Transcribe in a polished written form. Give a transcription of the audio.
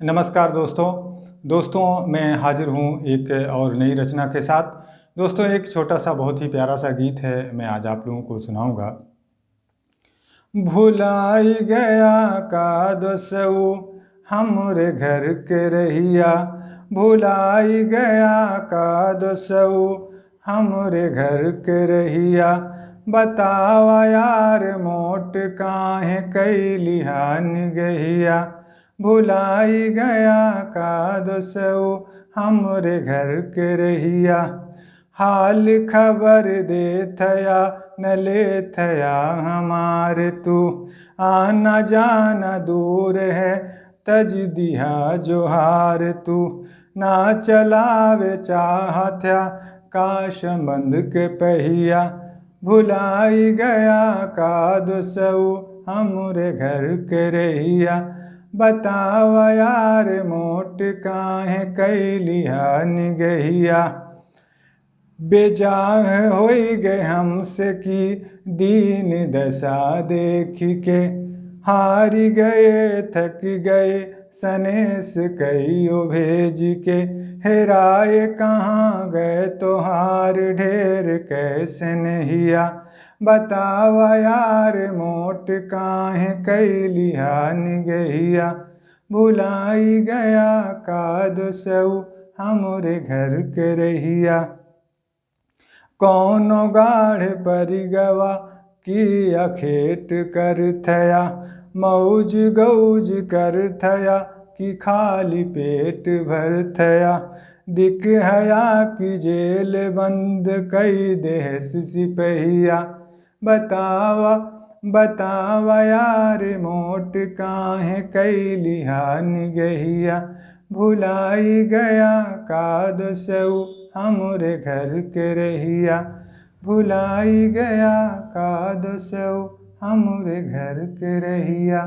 नमस्कार दोस्तों मैं हाजिर हूँ एक और नई रचना के साथ। दोस्तों एक छोटा सा बहुत ही प्यारा सा गीत है, मैं आज आप लोगों को सुनाऊंगा। भुलाई गया का दोसऊ हमरे घर के रहिया, भुलाई गया का दोसऊ हमरे घर के रहिया। बतावा यार मोट काहे कैली हान गहिया, भुलाई गया का दोसऊ हमरे घर के रहिया। हाल खबर देथया न लेथया हमार तू, आना जाना दूर है तज दिया जोहार तू। ना चलावे चाहत्या काश बंद के पहिया, भुलाई गया का दोसऊ हमरे घर के रहिया। बतावा यार मोट काहे कैली हान गहिया। बेजाह होई गए हमसे की दीन दशा देख के, हारी गए थक गए सनेस कईयो भेज के। हेराए कहाँ गए तोहार ढेर कैसे नहिया, बतावा यार मोट काहे कैली हान गहिया। भुलाई गया का दोसऊ हमरे घर के रहिया। कौनो गाढ़ परिगवा की अखेट कर थया, मौज गौज कर थया कि खाली पेट भर थया। दिख हया कि जेल बंद कई देहस सिपहिया, बतावा बतावा यार मोट काहे कैली हान गहिया। भुलाई गया का दोसऊ हमरे घर के रहिया, भुलाई गया का दोसऊ हमरे घर के रहिया।